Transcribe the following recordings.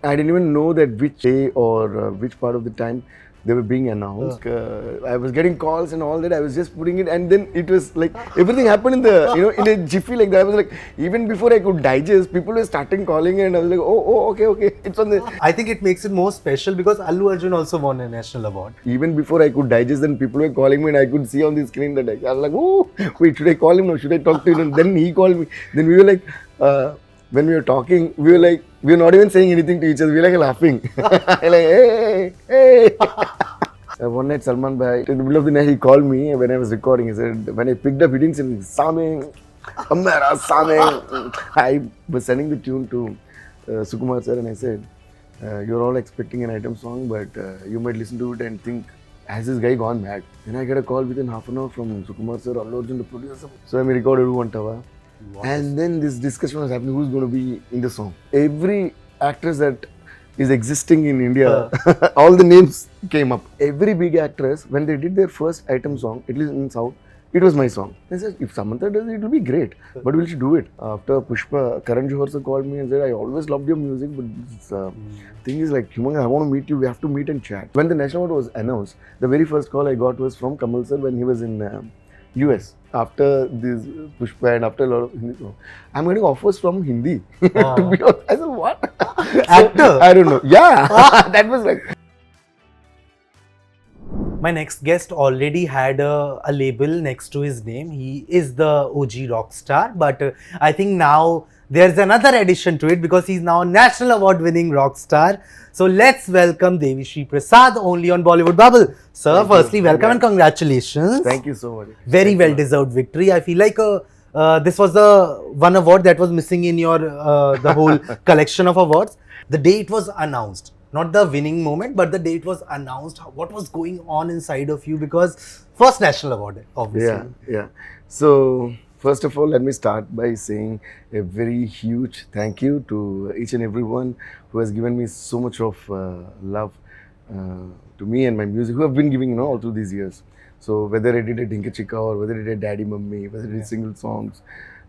I didn't even know that which day or which part of the time they were being announced. I was getting calls and all that. I was just putting it, and then it was like everything happened in the in a jiffy like that. I was like, even before I could digest, people were starting calling, and I was like, okay, it's on the. I think it makes it more special because Allu Arjun also won a national award. Even before I could digest, then people were calling me, and I could see on the screen that I was like, oh, wait, should I call him now? Should I talk to him? And then he called me. Then we were like, when we were talking, we were like, we were not even saying anything to each other. We were like laughing, like, hey. One night, Salman Bhai, in the middle of the night, he called me when I was recording. He said, when I picked up, he didn't say, Same, Amara, Same. I was sending the tune to Sukumar sir, and I said, you're all expecting an item song, but you might listen to it and think, has this guy gone mad? Then I get a call within half an hour from Sukumar sir, Allu Arjun, the producer. So I recorded Oo Antava. And then this discussion was happening, who's going to be in the song. Every actress that is existing in India, all the names came up. Every big actress, when they did their first item song, at least in South, it was my song. I said, if Samantha does it, it will be great. But will she do it? After Pushpa, Karan Johar sir called me and said, I always loved your music, but this thing is like, Humanga, I want to meet you, we have to meet and chat. When the national award was announced, the very first call I got was from Kamal sir when he was in US. After this Pushpa and after a lot of Hindi songs, I'm getting offers from Hindi. To be honest, I said, what? Actor? I don't know. Yeah, that was like. My next guest already had a label next to his name. He is the OG rock star, but I think now there's another addition to it because he's now a national award winning rock star. So let's welcome Devi Shri Prasad only on Bollywood Bubble. Sir, firstly, welcome and congratulations. Thank you so much. Very well deserved victory. I feel like this was the one award that was missing in your the whole collection of awards. The day it was announced, not the winning moment, but the day it was announced, what was going on inside of you? Because first national award, obviously. Yeah. So first of all, let me start by saying a very huge thank you to each and everyone who has given me so much of love to me and my music, who have been giving all through these years. So whether I did a Dinka Chika or whether I did Daddy Mummy, whether I did single songs,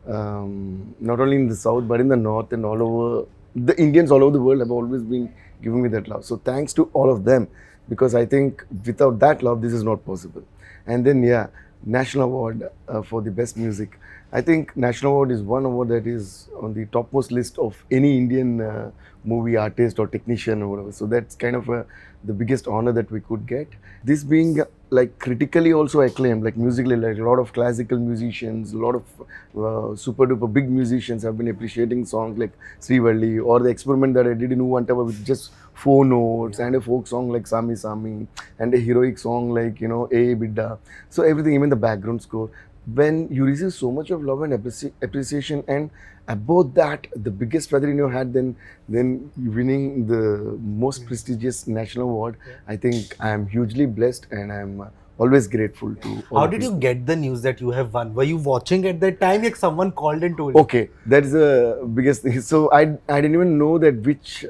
not only in the South but in the North and all over, the Indians all over the world have always been giving me that love. So thanks to all of them, because I think without that love, this is not possible. And then, National Award for the best music. I think National Award is one award that is on the topmost list of any Indian movie artist or technician or whatever. So that's kind of the biggest honor that we could get. This being like critically also acclaimed, like musically, like a lot of classical musicians, a lot of super duper big musicians have been appreciating songs like Srivalli, or the experiment that I did in Oo Antava with just 4 notes, and a folk song like Sami Sami, and a heroic song like, A Bidda. So everything, even the background score. When you receive so much of love and appreciation, and about that, the biggest feather in your hat, then winning the most prestigious national award, I think I am hugely blessed, and I am always grateful to all. How did you get the news that you have won? Were you watching at that time? Like someone called and told you? Okay, that is the biggest thing. So I didn't even know that which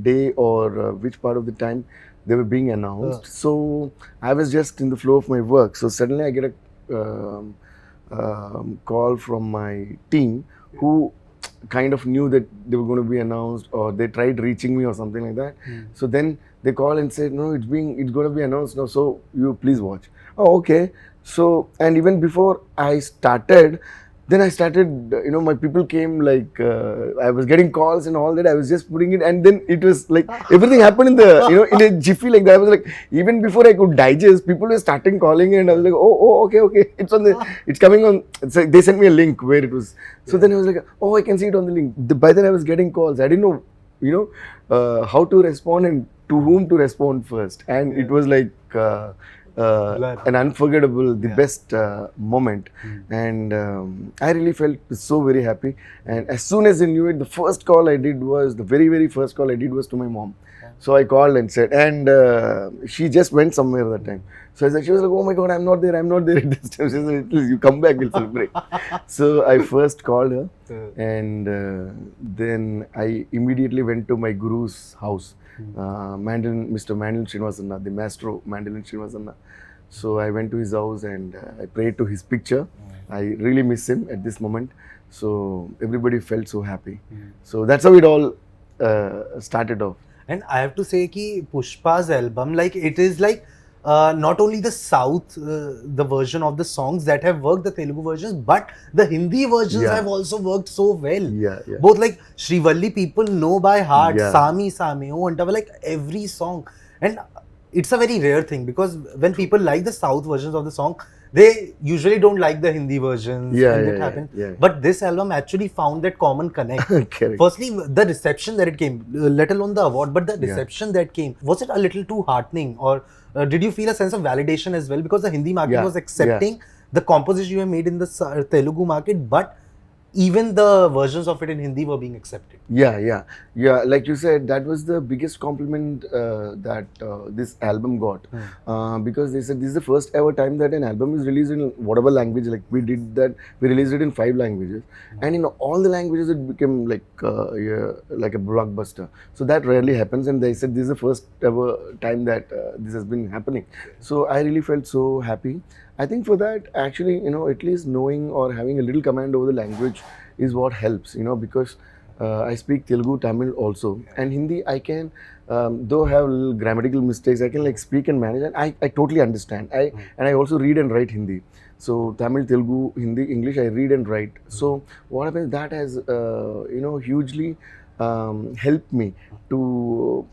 day or which part of the time they were being announced. So I was just in the flow of my work. So suddenly I get a call from my team who kind of knew that they were going to be announced, or they tried reaching me or something like that. So then they called and said, no, it's going to be announced now, so you please watch. Oh, okay. So, and even before I started, then I started, my people came, like, I was getting calls and all that. I was just putting it, and then it was like, everything happened in the, in a jiffy like that. I was like, even before I could digest, people were starting calling, and I was like, okay, it's on the, it's coming on. It's like, they sent me a link where it was. So then I was like, oh, I can see it on the link. By then I was getting calls. I didn't know, how to respond and to whom to respond first. And it was like, an unforgettable, the best moment. And I really felt so very happy. And as soon as I knew it, the first call I did was, the very, very first call I did was to my mom. So I called and said, and she just went somewhere that time. So she was like, oh my God, I'm not there at this time. She said, you come back, we'll celebrate. So I first called her, and then I immediately went to my guru's house. Mr. Mandolin Srinivasana, the maestro Mandolin Srinivasana. So I went to his house and I prayed to his picture. I really miss him at this moment. So everybody felt so happy. So that's how it all started off. And I have to say ki Pushpa's album, like it is like not only the South, the version of the songs that have worked, the Telugu versions, but the Hindi versions Yeah. have also worked so well. Yeah, yeah. Both like Shrivalli people know by heart, Yeah. Sami Sami, Oo Antava, like every song. And it's a very rare thing because when people like the South versions of the song, they usually don't like the Hindi versions. Yeah, and yeah, that yeah, happens. yeah. But this album actually found that common connect. Correct. Firstly, the reception that it came, let alone the award, but the Yeah. reception that came, was it a little too heartening, or did you feel a sense of validation as well? Because the Hindi market Yeah, was accepting the composition you have made in the Telugu market, but even the versions of it in Hindi were being accepted. Yeah. Like you said, that was the biggest compliment that this album got, because they said this is the first ever time that an album is released in whatever language. Like we did that, we released it in 5 languages, and in all the languages it became like a blockbuster. So that rarely happens, and they said this is the first ever time that this has been happening. So I really felt so happy. I think for that, actually, at least knowing or having a little command over the language is what helps, because I speak Telugu, Tamil also, and Hindi I can, though have little grammatical mistakes, I can like speak and manage, and I totally understand. And I also read and write Hindi. So Tamil, Telugu, Hindi, English, I read and write. So what happens, that has, hugely helped me to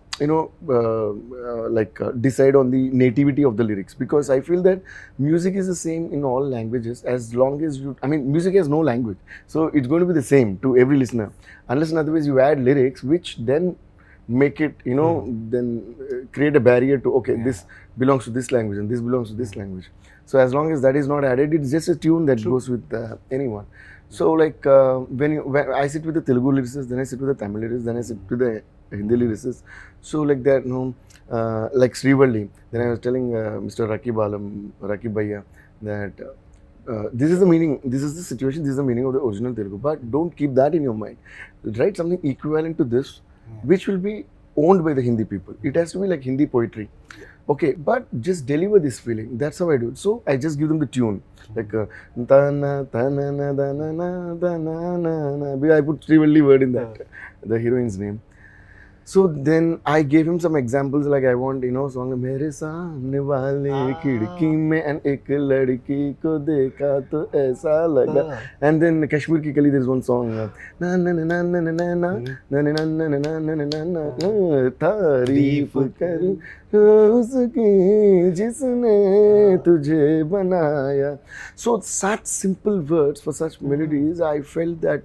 decide on the nativity of the lyrics, because I feel that music is the same in all languages as long as music has no language, so it's going to be the same to every listener, unless in other ways you add lyrics which then make it then create a barrier to this belongs to this language and this belongs to this language. So as long as that is not added, it's just a tune that goes with anyone. So like when I sit with the Telugu lyricists, then I sit with the Tamil lyricists, then I sit with the Hindi lyricists. So like that, like Srivalli, then I was telling Mr. Rakib Bhaiya, that this is the meaning, this is the situation, this is the meaning of the original Telugu. But don't keep that in your mind. Write something equivalent to this, which will be owned by the Hindi people. It has to be like Hindi poetry. Okay, but just deliver this feeling. That's how I do it. So I just give them the tune. Like, ta-na, ta-na-na, da-na-na, da-na-na-na. Because I put Srivalli word in that, the heroine's name. So then I gave him some examples, like I want, song, Mere saamne wale khidki mein and ek ladki ko dekha to aisa laga. And then Kashmir Ki Kali, there's one song, na na na na na na na na na na na na na na na tareef karu uski jisne tujhe banaya. So such simple words for such melodies, I felt that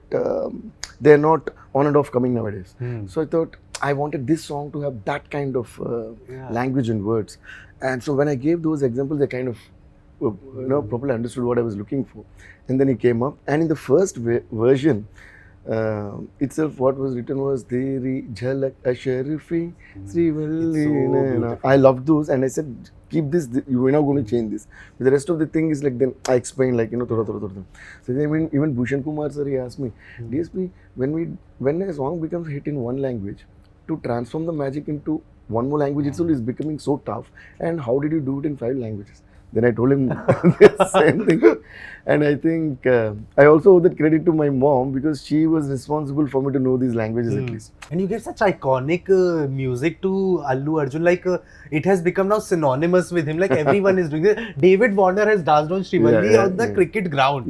they're not on and off coming nowadays. So I thought I wanted this song to have that kind of language and words. And so when I gave those examples, they kind of properly understood what I was looking for. And then it came up. And in the first version itself, what was written was Teri Jhalak Asharifi Srivalli. I loved those, and I said, keep this, we're not going to change this. But the rest of the thing is like, then I explained like, thoda. So then even Bhushan Kumar sir, he asked me, DSP, when a song becomes a hit in one language, to transform the magic into one more language itself is becoming so tough. And how did you do it in 5 languages? Then I told him the same thing. And I think I also owe that credit to my mom, because she was responsible for me to know these languages at least. And you get such iconic music to Allu Arjun, like it has become now synonymous with him, like everyone is doing it. David Warner has danced on Srivalli on the cricket ground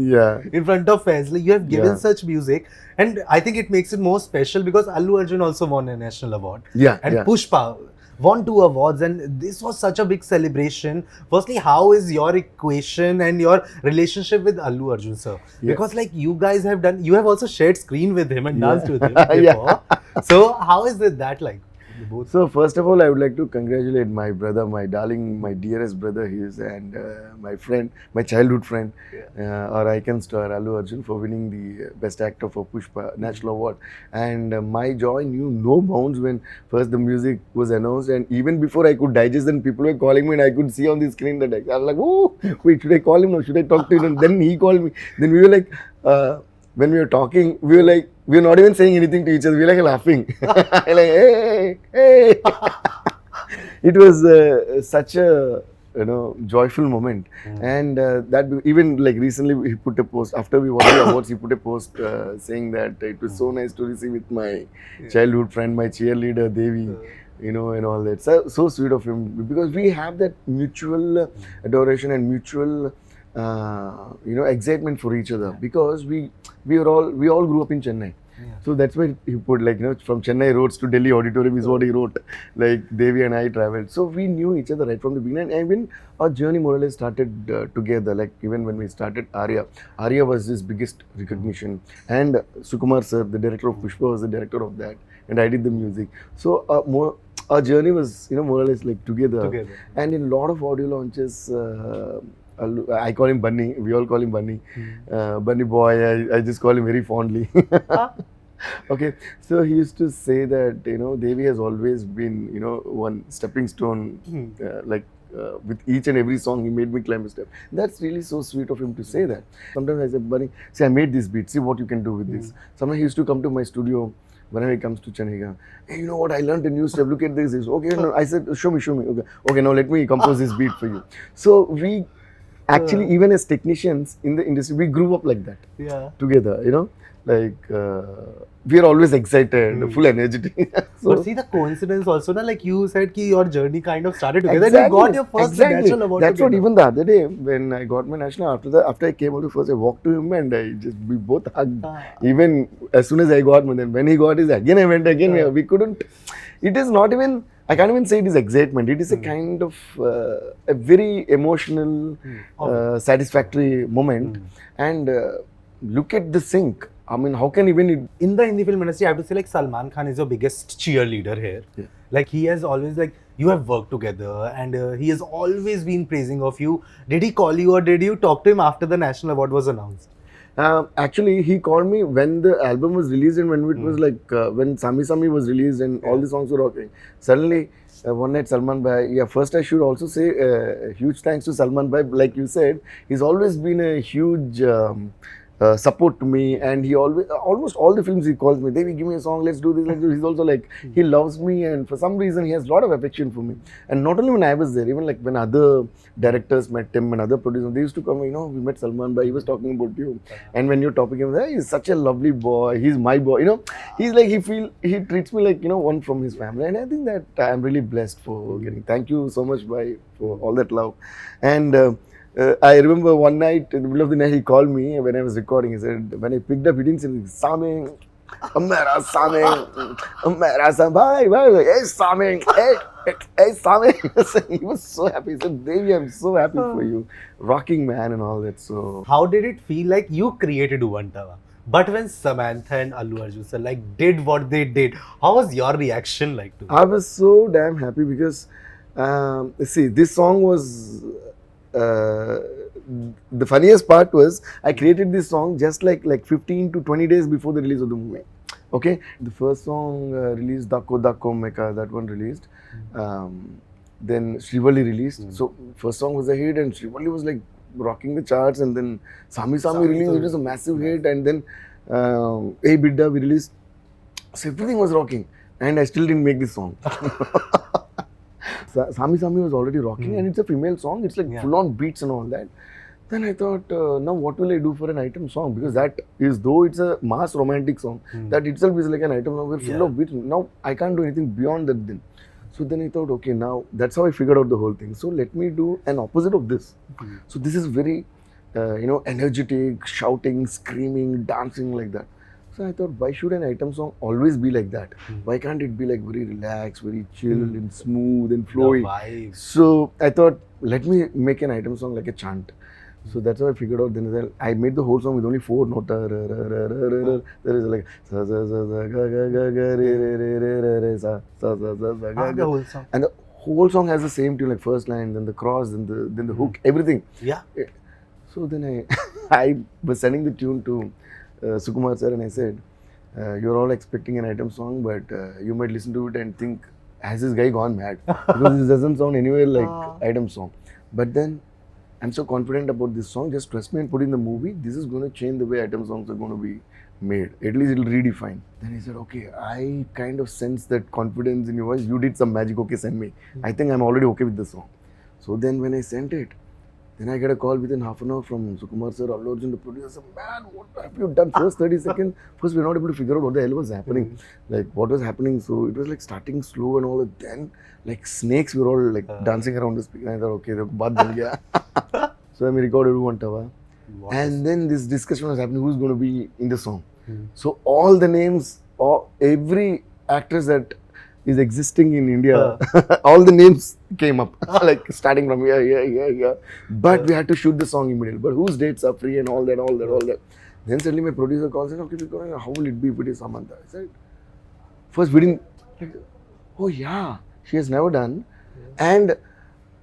in front of fans. Like you have given such music, and I think it makes it more special because Allu Arjun also won a national award. And Pushpa won 2 awards, and this was such a big celebration. Firstly, how is your equation and your relationship with Allu Arjun, sir? Because like you guys have done, you have also shared screen with him and danced with him before. So how is that like? Both. So first of all, I would like to congratulate my brother, my darling, my dearest brother he is, and my friend, my childhood friend, our icon star Allu Arjun, for winning the Best Actor for Pushpa National Award. And my joy knew no bounds when first the music was announced, and even before I could digest, and people were calling me, and I could see on the screen that I was like, oh, wait, should I call him now? Should I talk to him? And then he called me. Then we were like, when we were talking, we were like, we were not even saying anything to each other. We were like laughing. Like, hey. It was such a joyful moment. And even like recently he put a post after we won the awards. He put a post saying that it was so nice to receive with my childhood friend, my cheerleader Devi, and all that. So sweet of him, because we have that mutual adoration and mutual excitement for each other, because we all grew up in Chennai. So that's why he put like, from Chennai roads to Delhi auditorium is what he wrote. Like Devi and I traveled. So we knew each other right from the beginning. And even our journey more or less started together. Like even when we started Arya was his biggest recognition. And Sukumar sir, the director of Pushpa, was the director of that. And I did the music. So our journey was, more or less like together. And in a lot of audio launches, I call him Bunny. We all call him Bunny. Bunny boy. I just call him very fondly. Okay, so he used to say that Devi has always been one stepping stone. With each and every song, he made me climb a step. That's really so sweet of him to say that. Sometimes I said, Bunny, see, I made this beat. See what you can do with this. Sometimes he used to come to my studio. Whenever he comes to Chennai, hey, you know what? I learned a new step. Look at this. Okay, no. I said, show me. Okay, now let me compose this beat for you. So we. Actually, even as technicians in the industry, we grew up like that. Together, we are always excited, full energetic. So, but see the coincidence also, like you said, ki your journey kind of started together. Exactly, and you got your first national award. That's together. What even the other day when I got my national, after I came out the first, I walked to him and we both hugged. Even as soon as I got one, then when he got his, again I went again. We couldn't. It is not even. I can't even say it is excitement. It is a kind of a very emotional, satisfactory moment. And look at the sync. I mean, how can even it... In the Hindi film industry, I have to say like Salman Khan is your biggest cheerleader here. Yeah. Like he has always you have worked together and he has always been praising of you. Did he call you or did you talk to him after the national award was announced? Actually, he called me when the album was released and when it was when Sami Sami was released and all the songs were rocking. Suddenly, one night Salman Bhai, first I should also say huge thanks to Salman Bhai. Like you said, he's always been a huge support to me, and he almost all the films he calls me, Devi, give me a song, let's do this. He's also like, he loves me, and for some reason he has a lot of affection for me. And not only when I was there, even like when other directors met him and other producers, they used to come, we met Salman Bhai, he was talking about you. And when you're talking about him, he's such a lovely boy, he's my boy, he's like, he treats me like, one from his family. And I think that I'm really blessed for getting, thank you so much, Bhai, for all that love. And I remember one night, in the middle of the night, he called me when I was recording. He said, when I picked up, he didn't say, Sami, Mera Sami, Mera Sami, bhai, hey Sami, hey Sami. He was so happy. He said, Devi, I'm so happy for you. Rocking man and all that. So, how did it feel like you created Oo Antava? But when Samantha and Allu Arjun sir did what they did, how was your reaction like to it? I was so damn happy because, see, this song was... the funniest part was I created this song just like 15 to 20 days before the release of the movie. Okay, the first song released, Dakko Dakko Meka, that one released. Then Srivalli released. So first song was a hit, and Srivalli was like rocking the charts. And then Sami Sami released, it was a massive hit. And then Hey Bidda we released. So everything was rocking, and I still didn't make this song. Sami Sami was already rocking, and it's a female song. It's like full on beats and all that. Then I thought, now what will I do for an item song? Because that is, though it's a mass romantic song, that itself is like an item song. We're full of beats. Now I can't do anything beyond that then. So then I thought, okay, now that's how I figured out the whole thing. So let me do an opposite of this. So this is very, energetic, shouting, screaming, dancing like that. So I thought, why should an item song always be like that? Why can't it be like very relaxed, very chilled and smooth and flowy? So I thought, let me make an item song like a chant. So that's how I figured out. Then I made the whole song with only 4 notes. There is like the whole song. And the whole song has the same tune, like first line, then the cross, then the hook, everything. Yeah. So then I was sending the tune to Sukumar sir, and I said, you're all expecting an item song, but you might listen to it and think, has this guy gone mad? Because this doesn't sound anywhere like item song. But then I'm so confident about this song, just trust me and put in the movie. This is going to change the way item songs are going to be made. At least it'll redefine. Then he said, okay, I kind of sense that confidence in your voice. You did some magic. Okay, send me. I think I'm already okay with the song. So then when I sent it, then I get a call within half an hour from Sukumar sir, Allu Arjun, the producer. Man, what have you done? First 30 seconds, first we were not able to figure out what the hell was happening. Like what was happening. So it was like starting slow and all. Then like snakes, we were all like dancing around the speaker. I thought, okay, baat ban gaya. So then we recorded Oo Antava. And then this discussion was happening, who's going to be in the song. So all the names, every actress that is existing in India, all the names came up, like starting from here. But we had to shoot the song immediately. But whose dates are free and all that. Then suddenly my producer calls and, okay, how will it be if it is Samantha? I said, first we didn't, like, oh yeah, she has never done. And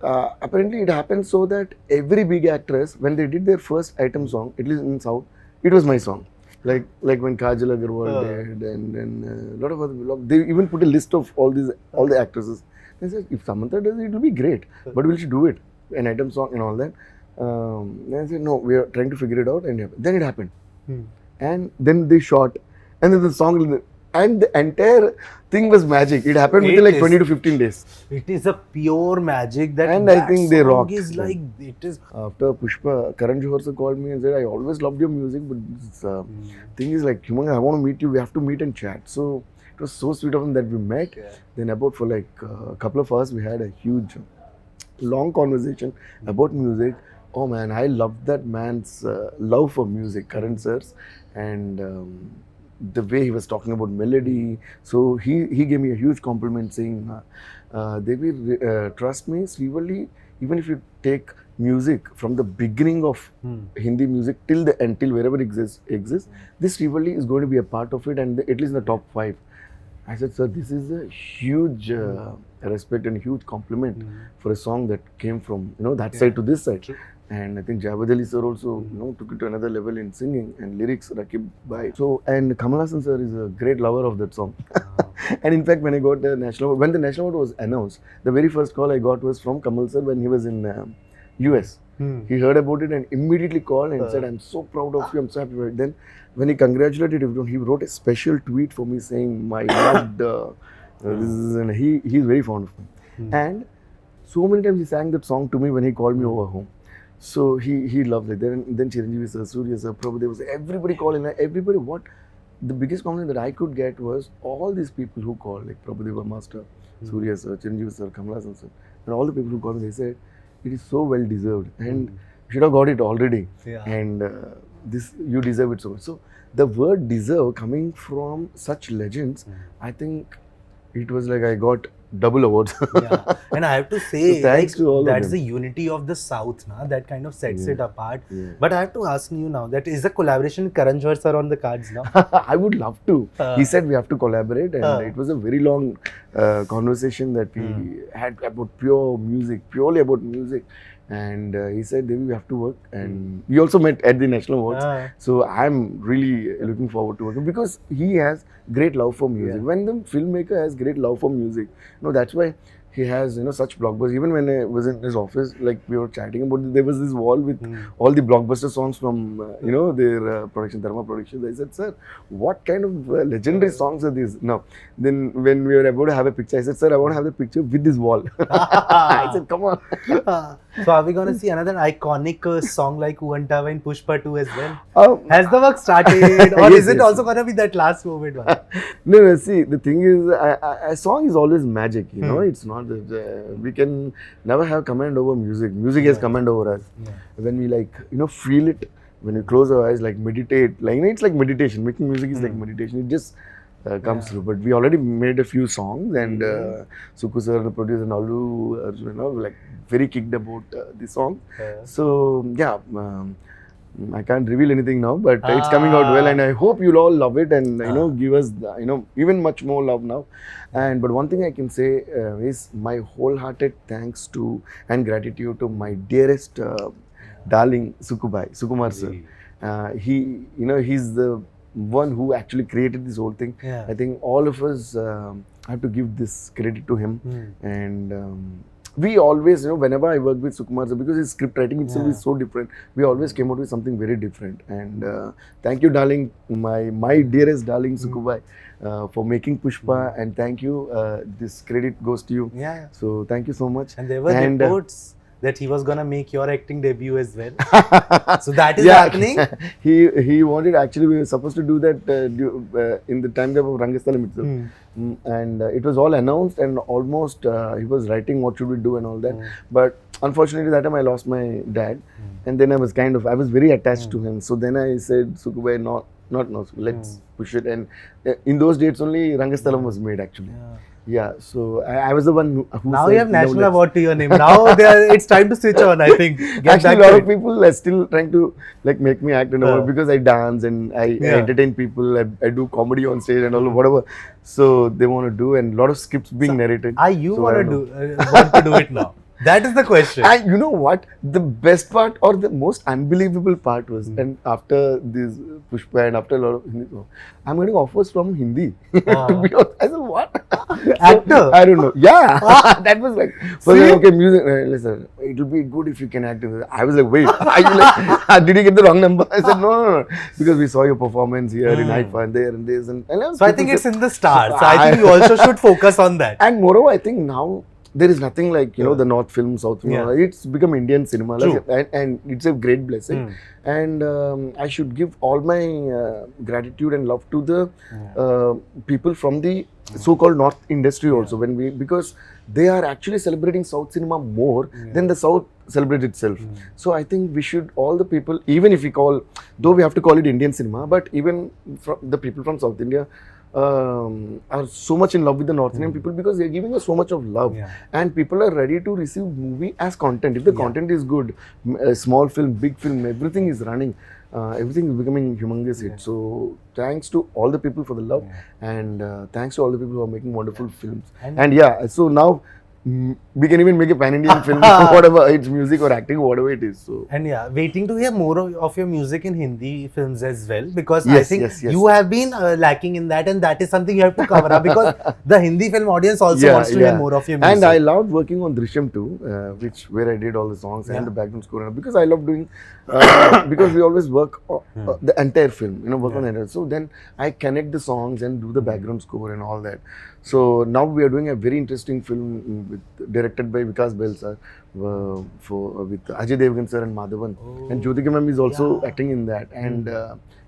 apparently it happened so that every big actress, when they did their first item song, at least in South, it was my song. Like when Kajal Agarwal did, and then a lot of other, they even put a list of all the actresses. They said, if Samantha does it, will be great. But will she do it? An item song and all that. And I said, no, we are trying to figure it out. And then it happened. And then they shot. And then the song, and the entire thing was magic. It happened within like 20 to 15 days. It is a pure magic that. And I think they rocked. Is like, it is. After Pushpa, Karan Johar sir called me and said, I always loved your music, but this thing is like, Humanga, I want to meet you. We have to meet and chat. So it was so sweet of him that we met. Then about for like a couple of hours, we had a huge, long conversation about music. Oh man, I loved that man's love for music, Karan sir's. And the way he was talking about melody. So he gave me a huge compliment saying, Devi, trust me, Srivalli, even if you take music from the beginning of Hindi music till the end, till wherever it exists, this Srivalli is going to be a part of it, and at least in the top 5. I said, sir, this is a huge respect and a huge compliment for a song that came from that side to this side. True. And I think Javed Ali sir also took it to another level in singing and lyrics, Rakib Bhai. So, and Kamal Haasan sir is a great lover of that song. And in fact, when I got the national award, when the national award was announced, the very first call I got was from Kamal sir when he was in US. He heard about it and immediately called and said, I'm so proud of you, I'm so happy. Then when he congratulated everyone, he wrote a special tweet for me saying, my loved, this is, and he's very fond of me. And so many times he sang that song to me when he called me over home. So he loved it. Then Chiranjeevi sir, Surya sir, Prabhu, there was everybody calling. Everybody, what the biggest compliment that I could get was all these people who called, like Prabhu Master, Surya sir, Chiranjeevi sir, Kamal Haasan sir, and all the people who called me, they said, it is so well deserved and you should have got it already. And this, you deserve it so much. So the word deserve coming from such legends, I think it was like I got double awards. And I have to say, so thanks to all that's of the unity of the South, that kind of sets it apart. But I have to ask you now, that is a collaboration with Karan Johar sir on the cards now? I would love to. He said we have to collaborate, and it was a very long conversation that we had about purely about music. And he said, Devi, we have to work. And we also met at the National Awards. So I'm really looking forward to working because he has great love for music. When the filmmaker has great love for music, that's why he has such blockbusters. Even when I was in his office, like we were chatting about it, there was this wall with all the blockbuster songs from their production, Dharma Productions. I said, sir, what kind of legendary songs are these? Now, then when we were about to have a picture, I said, sir, I want to have the picture with this wall. I said, come on. So are we going to see another iconic song like Oo Antava in Pushpa 2 as well? Has the work started, or is it also going to be that last moment one? No, see, the thing is, a song is always magic, it's not that we can never have command over music. Music has command over us. When we feel it, when we close our eyes, like meditate, like it's like meditation. Making music is like meditation. It just comes through. But we already made a few songs, and Suku sir, the producer, and Allu Arjun, very kicked about the song. So yeah. I can't reveal anything now, but it's coming out well, and I hope you'll all love it and give us even much more love now. But one thing I can say is my wholehearted thanks to and gratitude to my dearest darling Sukumar sir. He's the one who actually created this whole thing. I think all of us have to give this credit to him. And we always, whenever I work with Sukumar sir, because his script writing itself is so different, we always came out with something very different. And thank you, darling, my dearest darling Sukubai, for making Pushpa, and thank you. This credit goes to you. So thank you so much. And there were reports that he was gonna make your acting debut as well. So that is Yeah. happening. he wanted, actually we were supposed to do that in the time of Rangasthalam itself. And it was all announced, and almost he was writing what should we do and all that. But unfortunately that time I lost my dad, and then I was very attached to him. So then I said, Sukubai, not now, let's push it. And in those dates only Rangasthalam was made actually. Yeah, so I was the one who Now said, you have national let's- award to your name. Now it's time to switch on, I think. Get Actually, back a lot to of it. people are still trying to like make me act and all, because I dance and I entertain people. I do comedy on stage and all, whatever. So they want to do, and a lot of scripts being narrated. Are you So want I to don't know. want to do it now? That is the question. And you know what? The best part or the most unbelievable part was, and after this Pushpa and after a lot of Hindi songs, I'm getting offers from Hindi. To be honest, I said, what? Actor? I don't know. Yeah, that was like, okay, music. Listen, it will be good if you can act in this. I was like, wait, are you like, did you get the wrong number? I said, no, because we saw your performance here in Haifa and there and this and So I think it's in the stars. So I think you also should focus on that. And moreover, I think now there is nothing like, you know, the North film, South film. It's become Indian cinema. True. And it's a great blessing. And I should give all my gratitude and love to the people from the so-called North industry also. Because they are actually celebrating South cinema more than the South celebrates itself. So I think we should, all the people, even if we call, though we have to call it Indian cinema, but even from the people from South India, are so much in love with the North Indian people, because they're giving us so much of love, and people are ready to receive movie as content. If the content is good, small film, big film, everything is running, everything is becoming humongous hit. So thanks to all the people for the love, and thanks to all the people who are making wonderful films. And so now we can even make a pan-Indian film, whatever, it's music or acting, whatever it is. So And waiting to hear more of your music in Hindi films as well, because I Yes, think yes, yes. you have been lacking in that, and that is something you have to cover up, because the Hindi film audience also wants to hear more of your music. And I loved working on Drishyam too, where I did all the songs and the background score, because I love doing, because we always work the entire film, work on the entire. So then I connect the songs and do the background score and all that. So now we are doing a very interesting film directed by Vikas Bail sir, with Ajay Devgan sir and Madhavan. And Jyotika ma'am is also acting in that. And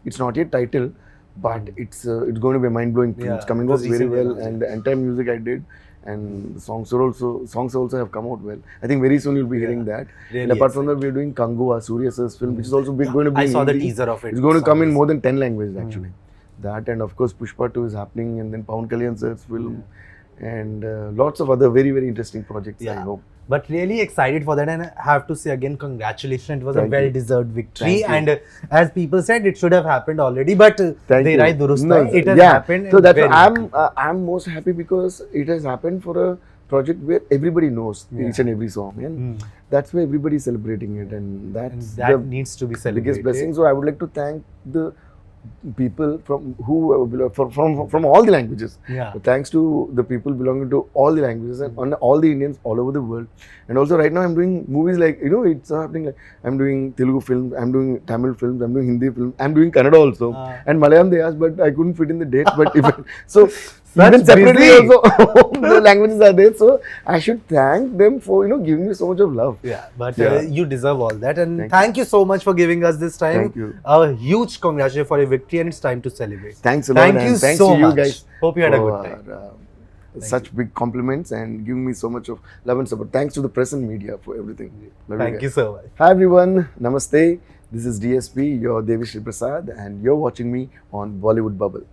it's not yet titled, but it's going to be a mind-blowing film. It's coming out very well, and the entire music I did. And the songs also have come out well. I think very soon you'll be hearing that. Really and apart from that, we're doing Kangua, Surya sir's film, which is also going to be I in saw the Hindi. teaser of it. It's going to come in more than 10 languages actually. That, and of course Pushpa 2 is happening, and then Pawan Kalyan sir's film, and lots of other very, very interesting projects, I hope. But really excited for that, and I have to say again, congratulations. It was Thank a you. well-deserved victory, Thank you. and as people said, it should have happened already. But Thank you. Derai Durust, No, it has yeah. happened. So and that's very why I'm most happy, because it has happened for a project where everybody knows each and every song, and that's why everybody is celebrating it, and that's that the needs to be celebrated. biggest blessing. So I would like to thank the people from all the languages. So thanks to the people belonging to all the languages and on all the Indians all over the world. And also right now I'm doing movies like, it's happening, like I'm doing Telugu films, I'm doing Tamil films, I'm doing Hindi films, I'm doing Kannada also, and Malayalam they asked, but I couldn't fit in the dates. But so even separately busy. also the languages are there. So I should thank them for giving me so much of love. But Yeah. you deserve all that, and Thank you so much for giving us this time. Thank you. A huge congratulations for your victory, and it's time to celebrate. Thanks a lot. Thank you and thanks so to you much. guys. Hope you had a for, good time. Such big compliments and giving me so much of love and support. Thanks to the press and media for everything. Love Thank you guys. so much. Hi everyone. Namaste. This is DSP, your Devi Shri Prasad, and you're watching me on Bollywood Bubble.